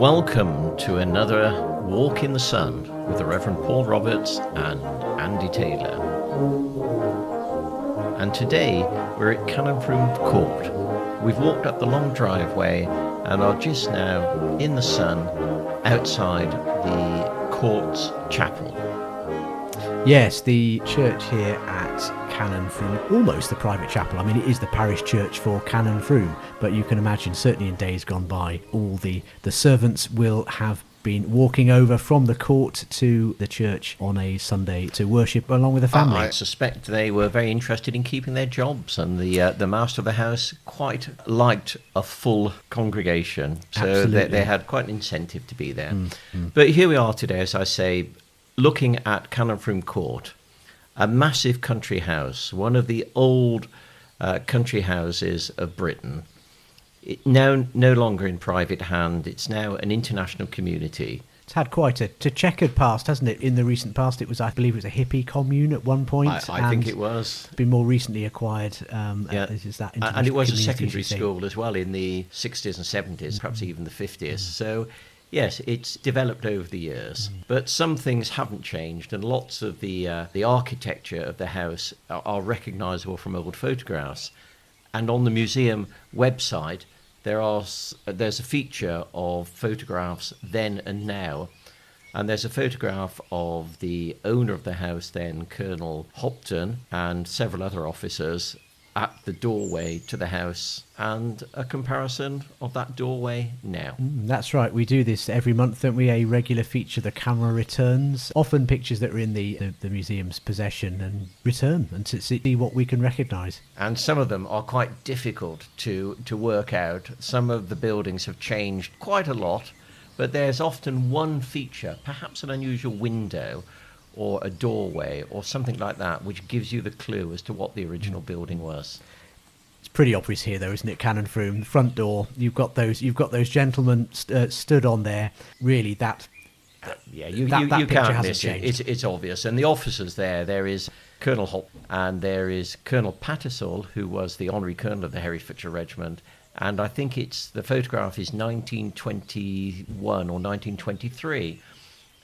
Welcome to another Walk in the Sun with the Reverend Paul Roberts and Andy Taylor. And today we're at Canon Frome Court. We've walked up the long driveway and are just now in the sun outside the court's chapel. Yes, the church here at Canon Frome, almost the private chapel. I mean, it is the parish church for Canon Frome, but you can imagine, certainly in days gone by, all the servants will have been walking over from the court to the church on a Sunday to worship along with the family. I suspect they were very interested in keeping their jobs, and the master of the house quite liked a full congregation, so they had quite an incentive to be there. But here we are today, as I say, looking at Canon Frome Court, a massive country house, one of the old country houses of Britain. Now no longer in private hand, it's now an international community. It's had quite a checkered past, hasn't it? In the recent past, I believe it was a hippie commune at one point. I think it was. Been more recently acquired. And it was a secondary school as well in the 60s and 70s, perhaps even the 50s. So, yes, it's developed over the years. But some things haven't changed, and lots of the architecture of the house are recognisable from old photographs. And on the museum website, there's a feature of photographs then and now, and there's a photograph of the owner of the house then, Colonel Hopton, and several other officers at the doorway to the house, and a comparison of that doorway now. That's right, we do this every month, don't we? A regular feature, the camera returns, often pictures that are in the museum's possession, and return and to see what we can recognise. And some of them are quite difficult to work out. Some of the buildings have changed quite a lot, but there's often one feature, perhaps an unusual window, or a doorway or something like that, which gives you the clue as to what the original building was. It's pretty obvious here, though, isn't it? Canon Frome, the front door. You've got those gentlemen stood on there. Really, that you picture can't hasn't miss changed. It's obvious. And the officers there is Colonel Hopton and there is Colonel Pattersall, who was the honorary colonel of the Herefordshire Regiment. And I think the photograph is 1921 or 1923.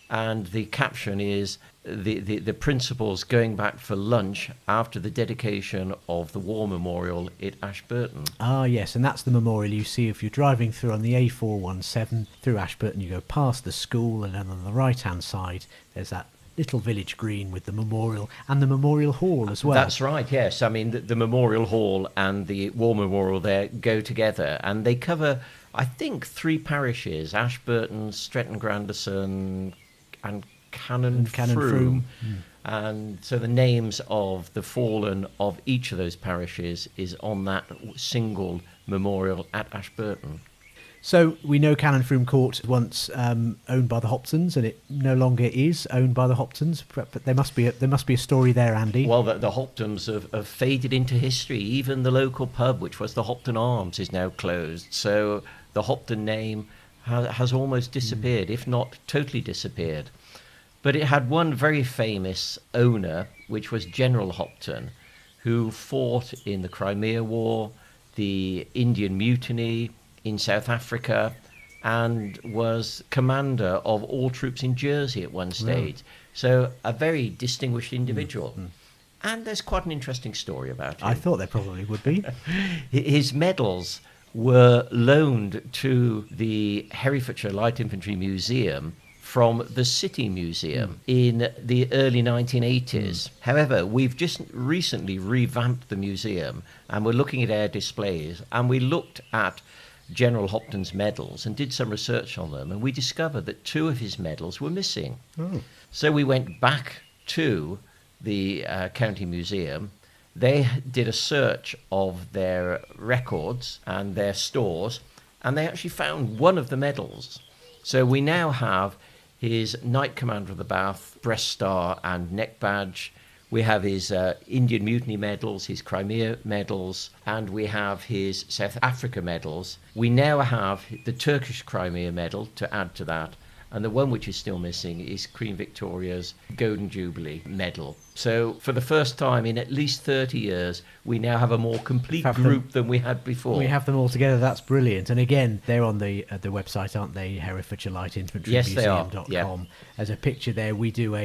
And the caption is the principals going back for lunch after the dedication of the War Memorial at Ashburton. Ah, yes, and that's the memorial you see if you're driving through on the A417 through Ashburton. You go past the school, and then on the right-hand side, there's that little village green with the memorial and the memorial hall as well. That's right, yes. I mean, the memorial hall and the War Memorial there go together, and they cover, I think, 3 parishes: Ashburton, Stretton Grandison, and Canon Frome. And so the names of the fallen of each of those parishes is on that single memorial at Ashburton. So we know Canon Frome Court was once owned by the Hoptons, and it no longer is owned by the Hoptons. But there must be a story there, Andy. Well, the Hoptons have faded into history. Even the local pub, which was the Hopton Arms, is now closed. So the Hopton name has almost disappeared, if not totally disappeared. But it had one very famous owner, which was General Hopton, who fought in the Crimea War, the Indian Mutiny in South Africa, and was commander of all troops in Jersey at one stage. So a very distinguished individual. And there's quite an interesting story about him. I thought there probably would be. His medals were loaned to the Herefordshire Light Infantry Museum from the City Museum in the early 1980s. However, we've just recently revamped the museum, and we're looking at our displays, and we looked at General Hopton's medals and did some research on them, and we discovered that 2 of his medals were missing. So we went back to the county museum. They did a search of their records and their stores, and they actually found one of the medals. So we now have his Knight Commander of the Bath breast star and neck badge. We have his Indian Mutiny medals, his Crimea medals, and we have his South Africa medals. We now have the Turkish Crimea medal to add to that, And the one which is still missing is Queen Victoria's Golden Jubilee medal. So for the first time in at least 30 years, we now have a more complete group than we had before. We have them all together. That's brilliant. And again, they're on the website, aren't they? Herefordshire Light Infantry Yes, Museum.com. they are. Yeah. There's a picture there. We do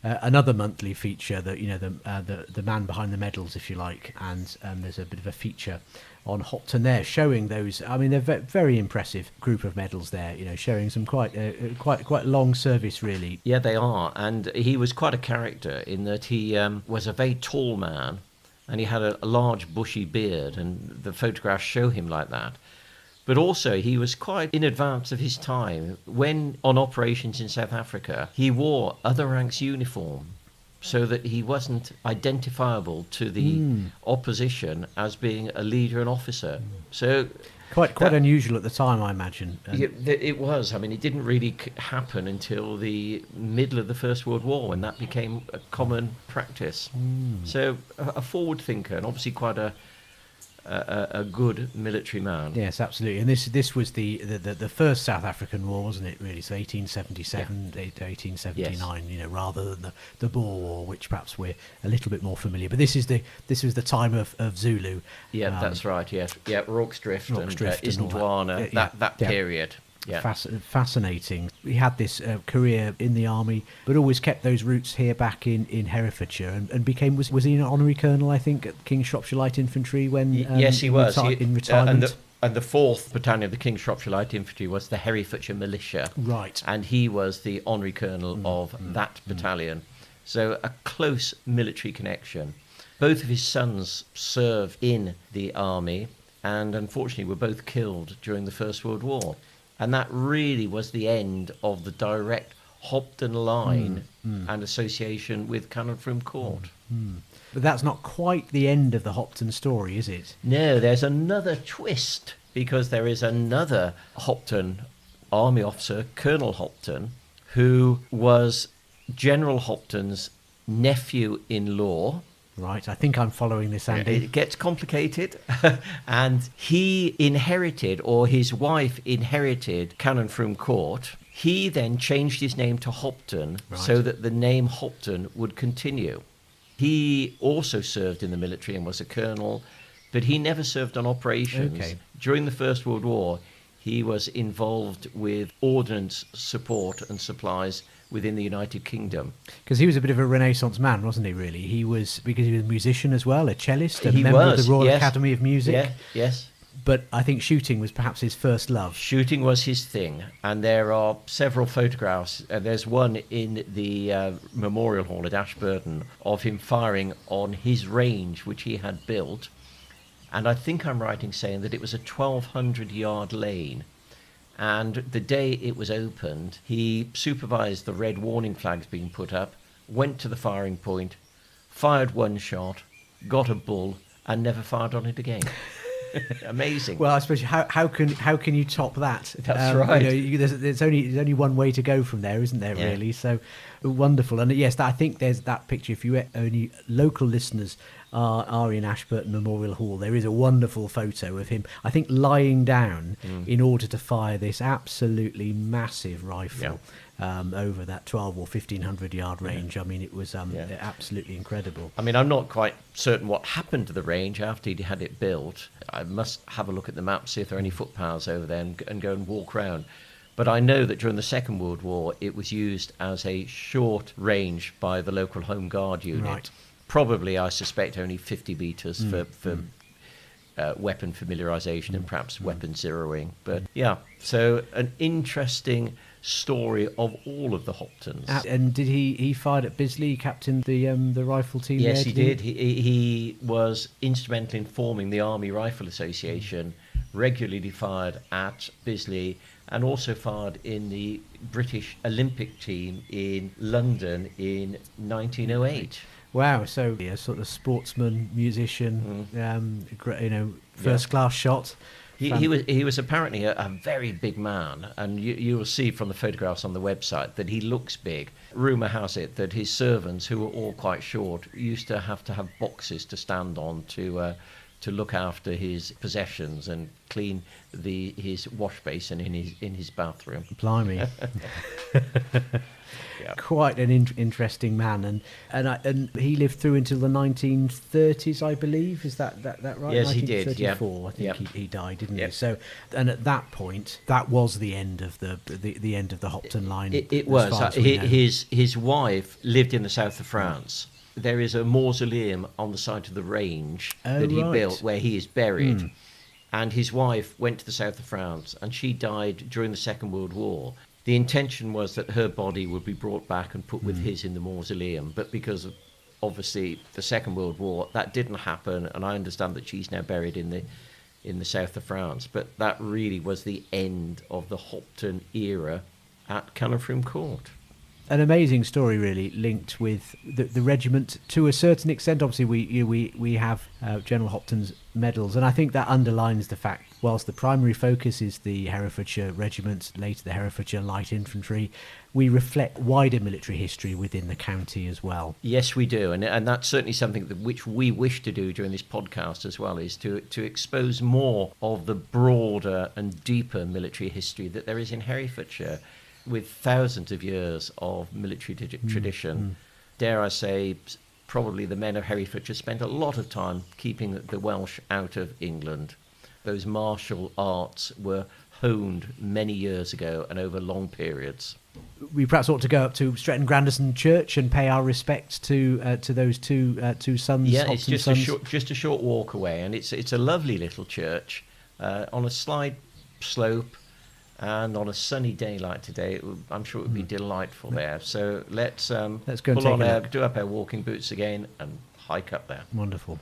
another monthly feature that the man behind the medals, if you like, and there's a bit of a feature on Hopton there, showing those. I mean, they're very impressive group of medals there. Showing some quite long service, really. Yeah, they are, and he was quite a character in that he was a very tall man, and he had a large bushy beard, and the photographs show him like that. But also, he was quite in advance of his time. When on operations in South Africa, he wore other ranks' uniform, so that he wasn't identifiable to the opposition as being a leader and officer. So quite unusual at the time, I imagine. It was. I mean, it didn't really happen until the middle of the First World War, when that became a common practice. So a forward thinker, and obviously quite a good military man. Yes, absolutely. And this was the first South African War, wasn't it? Really, so 1877 to 1879. Yes. Rather than the Boer War, which perhaps we're a little bit more familiar. But this was the time of Zulu. Yeah, that's right. Yes, yeah, Rorke's Drift and Isandlwana. That period. Yeah. Fascinating. He had this career in the army, but always kept those roots here back in Herefordshire, and became was he an honorary colonel, I think, at King's Shropshire Light Infantry when yes, he was in retirement. And the 4th Battalion of the King's Shropshire Light Infantry was the Herefordshire Militia. Right. And he was the honorary colonel of that battalion. So a close military connection. Both of his sons served in the army, and unfortunately were both killed during the First World War. And that really was the end of the direct Hopton line and association with Canon Frome Court. But that's not quite the end of the Hopton story, is it? No, there's another twist, because there is another Hopton army officer, Colonel Hopton, who was General Hopton's nephew-in-law. Right, I think I'm following this, Andy. It gets complicated. And he inherited, or his wife inherited, Canon Frome Court. He then changed his name to Hopton, so that the name Hopton would continue. He also served in the military and was a colonel, but he never served on operations. Okay. During the First World War, he was involved with ordnance support and supplies within the United Kingdom. Because he was a bit of a Renaissance man, wasn't he, really? Because he was a musician as well, a cellist, a member of the Royal Academy of Music. Yeah, yes. But I think shooting was perhaps his first love. Shooting was his thing, and there are several photographs. There's one in the Memorial Hall at Ashburton of him firing on his range, which he had built. And I think I'm right in saying that it was a 1,200-yard lane. And the day it was opened, he supervised the red warning flags being put up, went to the firing point, fired one shot, got a bull, and never fired on it again. Amazing. Well, I suppose how can you top that? That's right. There's only one way to go from there, isn't there? Yeah. Really. So wonderful. And yes, I think there's that picture. If you only local listeners are in Ashburton Memorial Hall, there is a wonderful photo of him, I think, lying down in order to fire this absolutely massive rifle over that 12 or 1,500 yard range. I mean, it was absolutely incredible. I mean, I'm not quite certain what happened to the range after he had it built. I must have a look at the map, see if there are any footpaths over there, and go and walk around. But I know that during the Second World War, it was used as a short range by the local Home Guard unit. Right. Probably, I suspect, only 50 metres for weapon familiarisation and perhaps weapon zeroing. But yeah, so an interesting story of all of the Hoptons. And did he fired at Bisley, captained the rifle team? Yes, there, he did. He was instrumental in forming the Army Rifle Association, regularly fired at Bisley, and also fired in the British Olympic team in London in 1908. Wow, so a sort of sportsman, musician, first class shot. He was apparently a very big man, and you will see from the photographs on the website that he looks big. Rumour has it that his servants, who were all quite short, used to have boxes to stand on to look after his possessions, and clean his wash basin in his bathroom. Blimey. Yeah. Quite an interesting man, and he lived through until the 1930s, I believe. Is that right? Yes, he did. 1934, Yeah. I think he died, didn't he? Yep. So, and at that point, that was the end of the end of the Hopton line. It as was. far as we know. His wife lived in the south of France. There is a mausoleum on the side of the range that he built where he is buried. And his wife went to the south of France, and she died during the Second World War. The intention was that her body would be brought back and put with his in the mausoleum, but because of, obviously, the Second World War, that didn't happen, and I understand that she's now buried in the south of France. But that really was the end of the Hopton era at Canon Frome Court. An amazing story, really, linked with the regiment to a certain extent. Obviously, we have General Hopton's medals, and I think that underlines the fact, whilst the primary focus is the Herefordshire Regiment, later the Herefordshire Light Infantry, we reflect wider military history within the county as well. Yes, we do, and that's certainly something which we wish to do during this podcast as well, is to expose more of the broader and deeper military history that there is in Herefordshire, with thousands of years of military tradition. Dare I say, probably the men of Herefordshire spent a lot of time keeping the Welsh out of England. Those martial arts were honed many years ago and over long periods. We perhaps ought to go up to Stretton Grandison Church and pay our respects to those two sons. Yeah, Hopton it's just sons. just a short walk away, and it's a lovely little church on a slight slope. And on a sunny day like today, I'm sure it would be delightful there. So let's go and pull take on a look. do up our walking boots again and hike up there. Wonderful.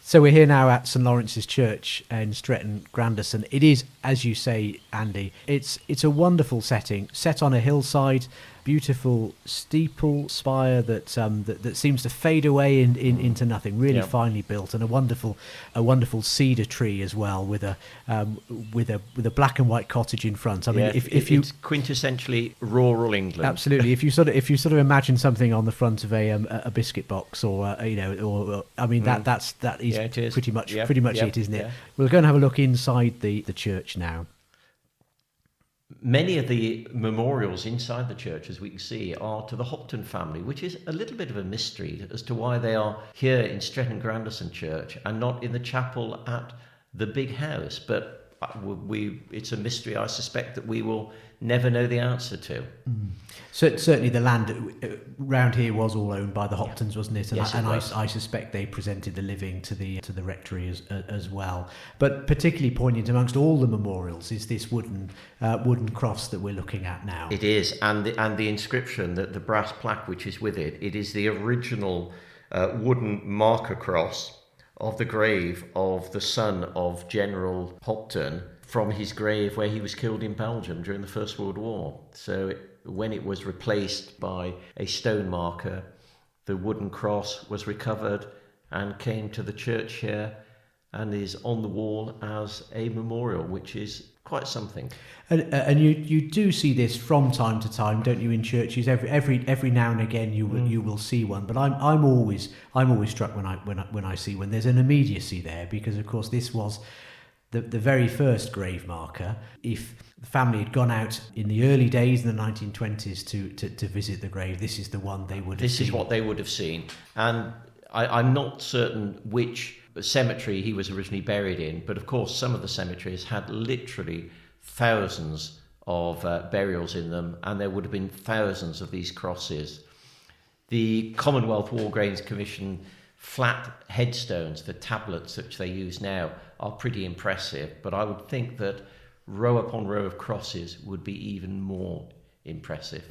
So we're here now at St Laurence's Church in Stretton Grandison. It is, as you say, Andy, it's a wonderful setting, set on a hillside, beautiful steeple spire that seems to fade away into nothing. Really finely built, and a wonderful cedar tree as well, with a black and white cottage in front. I mean, if you, it's quintessentially rural England. Absolutely. If you sort of imagine something on the front of a biscuit box, or I mean that is it is. pretty much it, isn't it? Yeah. We'll go and have a look inside the church now. Many of the memorials inside the church, as we can see, are to the Hopton family, which is a little bit of a mystery as to why they are here in Stretton Grandison Church and not in the chapel at the big house. But it's a mystery I suspect that we will never know the answer to. So, certainly the land round here was all owned by the Hoptons, wasn't it? And, Yes, it was. I suspect they presented the living to the rectory as well. But particularly poignant amongst all the memorials is this wooden cross that we're looking at now. It is, and the inscription, the brass plaque which is with it, it is the original wooden marker cross of the grave of the son of General Hopton, from his grave where he was killed in Belgium during the First World War. So when it was replaced by a stone marker, the wooden cross was recovered and came to the church here and is on the wall as a memorial, which is quite something. And you do see this from time to time, don't you, in churches? Every now and again you will see one. But I'm always struck when I see one. There's an immediacy there, because of course this was the very first grave marker. If the family had gone out in the early days in the 1920s to visit the grave, this is the one they would have seen. This is what they would have seen. And I'm not certain which cemetery he was originally buried in, but of course some of the cemeteries had literally thousands of burials in them, and there would have been thousands of these crosses. The Commonwealth War Graves Commission flat headstones, the tablets which they use now, are pretty impressive, but I would think that row upon row of crosses would be even more impressive.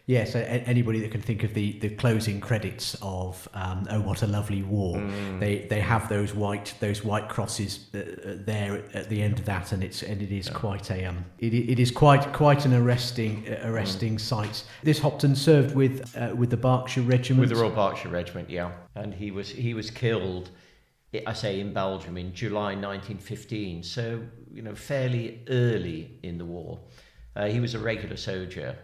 Yes, anybody that can think of the closing credits of Oh What a Lovely War, they have those white crosses there at the end of that, and it is quite an arresting sight. This Hopton served with the Berkshire Regiment, with the Royal Berkshire Regiment, and he was killed, I say, in Belgium in July 1915. So fairly early in the war. He was a regular soldier.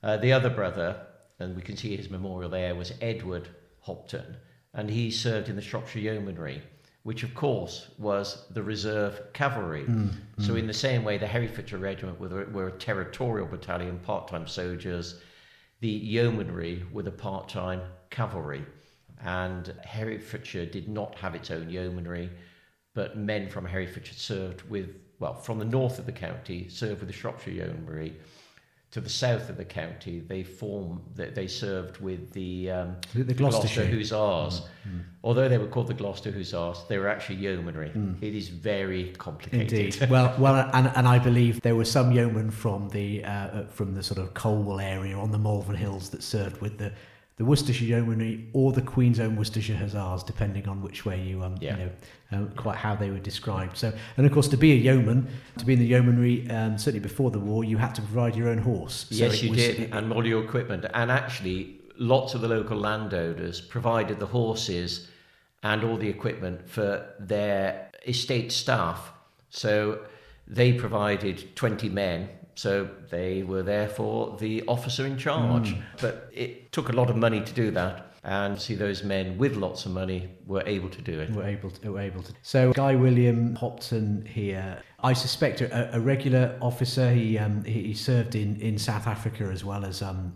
The other brother, and we can see his memorial there, was Edward Hopton, and he served in the Shropshire Yeomanry, which of course was the reserve cavalry. So in the same way, the Herefordshire Regiment were a territorial battalion, part-time soldiers. The yeomanry were the part-time cavalry. And Herefordshire did not have its own yeomanry, but men from Herefordshire served with, well, from the north of the county, served with the Shropshire Yeomanry. To the south of the county, they served with the Gloucester Hussars. Although they were called the Gloucester Hussars, they were actually yeomanry. It is very complicated. Indeed. Well, and I believe there were some yeomen from the sort of Colwell area on the Malvern Hills that served with the Worcestershire Yeomanry or the Queen's Own Worcestershire Hussars, depending on which way you quite how they were described. So, and of course, to be a yeoman, to be in the yeomanry, certainly before the war, you had to provide your own horse. Yes, you did, and all your equipment. And actually, lots of the local landowners provided the horses and all the equipment for their estate staff. So they provided 20 men. So they were therefore the officer in charge. But it took a lot of money to do that. And see, those men with lots of money were able to do it. Were able to. So Guy William Hopton here, I suspect a regular officer. He served in South Africa as well as in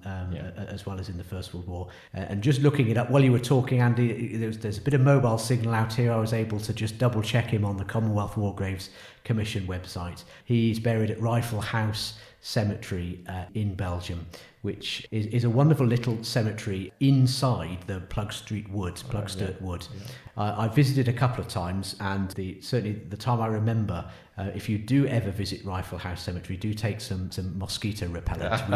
the First World War. And just looking it up while you were talking, Andy, there's a bit of mobile signal out here. I was able to just double check him on the Commonwealth War Graves Commission website. He's buried at Rifle House Cemetery in Belgium, which is a wonderful little cemetery inside the Plugstreet Woods, Plugstert Wood. Yeah. I visited a couple of times, and certainly the time I remember, if you do ever visit Rifle House Cemetery, do take some mosquito repellent.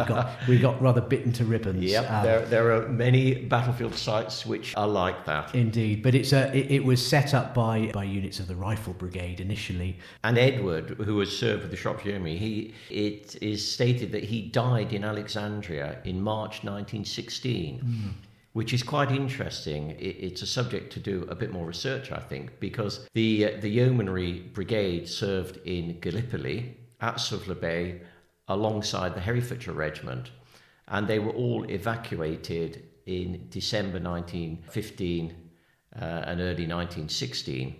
we got rather bitten to ribbons. Yeah, there are many battlefield sites which are like that. Indeed, but it was set up by units of the Rifle Brigade initially. And Edward, who has served with the Shropshire Yeomanry, it is stated that he died in Alexandria in March 1916. Which is quite interesting. It's a subject to do a bit more research, I think, because the Yeomanry Brigade served in Gallipoli at Suvla Bay alongside the Herefordshire Regiment, and they were all evacuated in December 1915 and early 1916.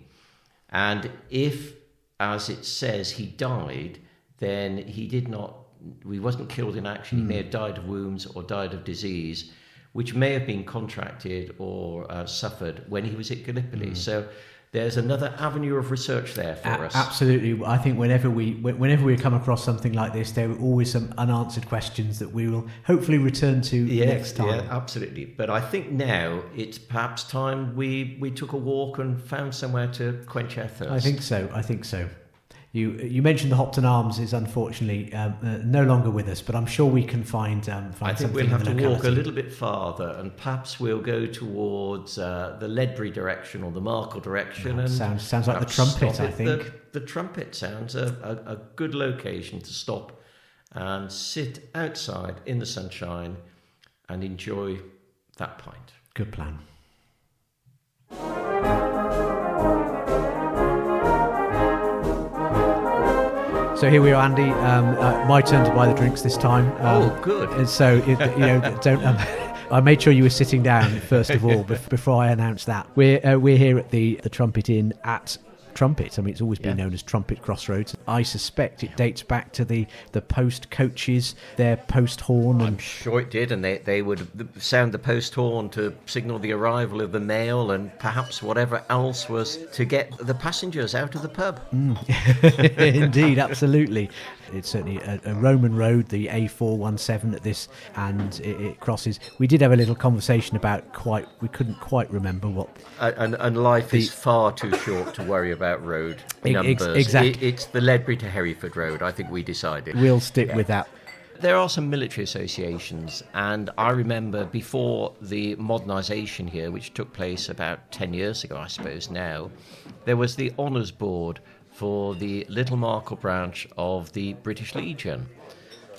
And if, as it says, he died, then he wasn't killed in action. He may have died of wounds or died of disease, which may have been contracted or suffered when he was at Gallipoli. So there's another avenue of research there for us. Absolutely. I think whenever we come across something like this, there are always some unanswered questions that we will hopefully return to next time. Yeah, absolutely. But I think now it's perhaps time we took a walk and found somewhere to quench our thirst. I think so. You mentioned the Hopton Arms is unfortunately no longer with us, but I'm sure we can find something. I think we'll have to walk a little bit farther, and perhaps we'll go towards the Ledbury direction or the Markle direction. And sounds like the Trumpet. I think the Trumpet sounds a good location to stop and sit outside in the sunshine and enjoy that pint. Good plan. So here we are, Andy. My turn to buy the drinks this time. Good. So don't. I made sure you were sitting down first of all before I announced that. We're here at the Trumpet Inn at Trumpet. I mean, it's always been known as Trumpet Crossroads. I suspect it dates back to the post coaches, their post horn. I'm sure it did, and they would sound the post horn to signal the arrival of the mail and perhaps whatever else was to get the passengers out of the pub. Indeed, absolutely. It's certainly a Roman road, the A417 at this, and it crosses. We did have a little conversation about we couldn't quite remember what. And life is far too short to worry about road numbers. Exactly. It's the Ledbury to Hereford Road, I think we decided. We'll stick with that. There are some military associations, and I remember before the modernisation here, which took place about 10 years ago, I suppose now, there was the Honours Board for the Little Markle branch of the British Legion.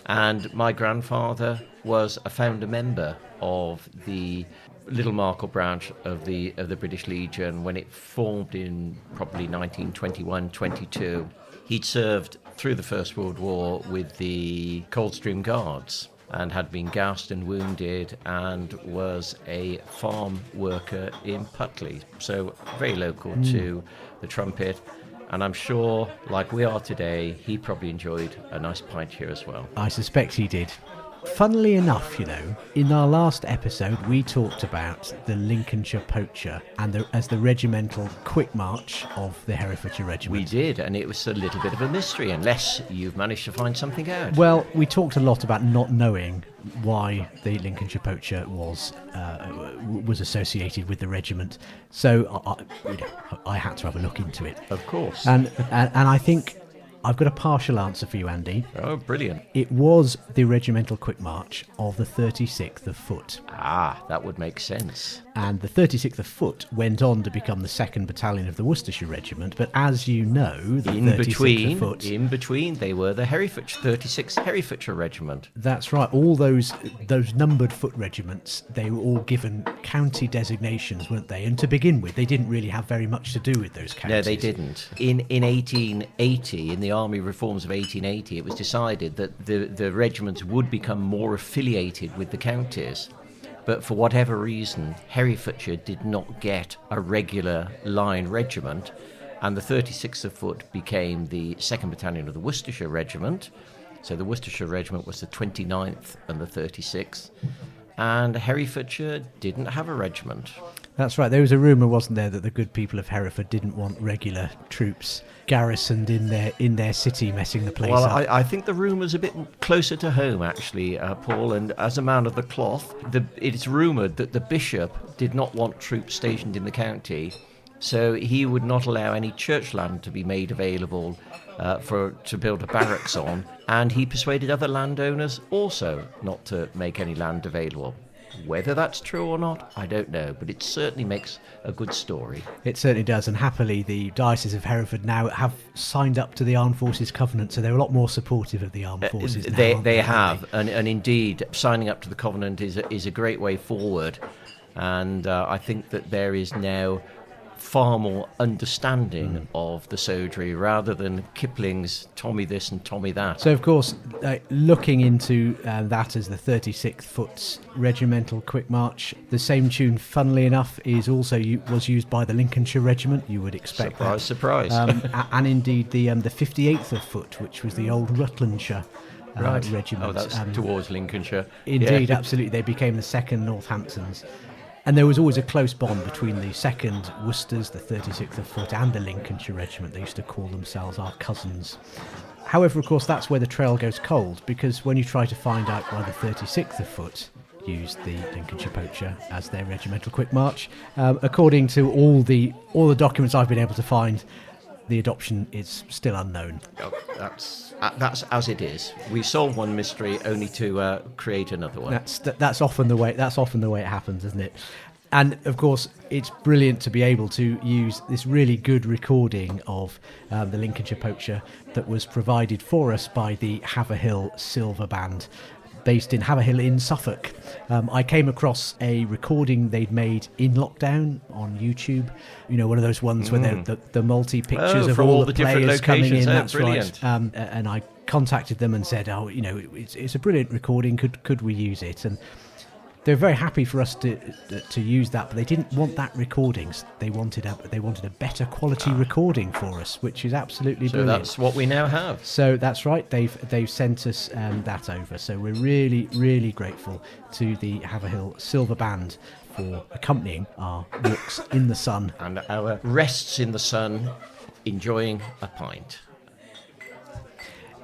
And my grandfather was a founder member of the Little Markle branch of the British Legion when it formed in probably 1921-22. He'd served through the First World War with the Coldstream Guards. and had been gassed and wounded and was a farm worker in Putley. So very local to the Trumpet. And I'm sure, like we are today, he probably enjoyed a nice pint here as well. I suspect he did. Funnily enough, in our last episode, we talked about the Lincolnshire Poacher and as the Regimental Quick March of the Herefordshire Regiment. We did, and it was a little bit of a mystery, unless you've managed to find something out. Well, we talked a lot about not knowing why the Lincolnshire Poacher was associated with the regiment. So I had to have a look into it. Of course. And I think I've got a partial answer for you, Andy. Oh, brilliant. It was the Regimental Quick March of the 36th of Foot. Ah, that would make sense. And the 36th of Foot went on to become the 2nd Battalion of the Worcestershire Regiment. But as you know, the 36th of Foot... In between, they were the 36th Herefordshire Regiment. That's right. All those numbered foot regiments, they were all given county designations, weren't they? And to begin with, they didn't really have very much to do with those counties. No, they didn't. In 1880, in the Army Reforms of 1880, it was decided that the regiments would become more affiliated with the counties. But for whatever reason, Herefordshire did not get a regular line regiment, and the 36th of Foot became the 2nd Battalion of the Worcestershire Regiment. So the Worcestershire Regiment was the 29th and the 36th, and Herefordshire didn't have a regiment. That's right. There was a rumour, wasn't there, that the good people of Hereford didn't want regular troops garrisoned in their city, messing the place up. Well, I think the rumour's a bit closer to home, actually, Paul. And as a man of the cloth, it's rumoured that the bishop did not want troops stationed in the county, so he would not allow any church land to be made available to build a barracks on, and he persuaded other landowners also not to make any land available. Whether that's true or not, I don't know, but it certainly makes a good story. It certainly does, and happily the Diocese of Hereford now have signed up to the Armed Forces Covenant, so they're a lot more supportive of the Armed Forces now. They have, and indeed, signing up to the Covenant is a great way forward, and I think that there is now far more understanding of the soldiery rather than Kipling's Tommy this and Tommy that. So, of course, looking into that as the 36th Foot's Regimental Quick March, the same tune, funnily enough, was used by the Lincolnshire Regiment. You would expect surprise. And indeed the 58th of Foot, which was the old Rutlandshire Regiment. Oh, that's towards Lincolnshire. Indeed, absolutely. They became the 2nd Northamptons. And there was always a close bond between the 2nd Worcesters, the 36th of Foot, and the Lincolnshire Regiment. They used to call themselves our cousins. However, of course, that's where the trail goes cold, because when you try to find out why the 36th of Foot used the Lincolnshire Poacher as their Regimental Quick March, according to all the documents I've been able to find, the adoption is still unknown. Oh, that's as it is. We solve one mystery only to create another one. That's often the way it happens, isn't it? And of course, it's brilliant to be able to use this really good recording of the Lincolnshire Poacher that was provided for us by the Haverhill Silver Band, based in Haverhill in Suffolk. I came across a recording they'd made in lockdown on YouTube. One of those ones where the multi-pictures of all the players coming in. That's brilliant. Right. And I contacted them and said, it's a brilliant recording. Could we use it? And they're very happy for us to use that, but they didn't want that recording. They wanted a better quality recording for us, which is absolutely brilliant. So that's what we now have. So that's right. They've sent us that over. So we're really, really grateful to the Haverhill Silver Band for accompanying our walks in the sun and our rests in the sun, enjoying a pint.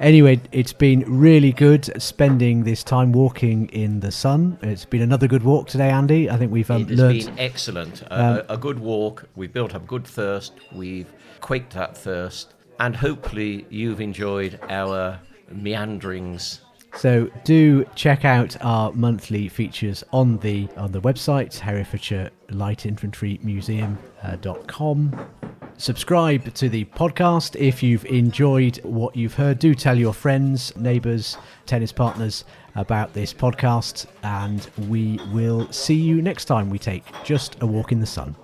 Anyway, it's been really good spending this time walking in the sun. It's been another good walk today, Andy. I think we've learned... It's been excellent. A good walk. We've built up good thirst. We've quaked that thirst. And hopefully you've enjoyed our meanderings. So do check out our monthly features on the website, Herefordshire Light Infantry Museum.com. Subscribe to the podcast if you've enjoyed what you've heard. Do tell your friends, neighbours, tennis partners about this podcast, and we will see you next time we take just a walk in the sun.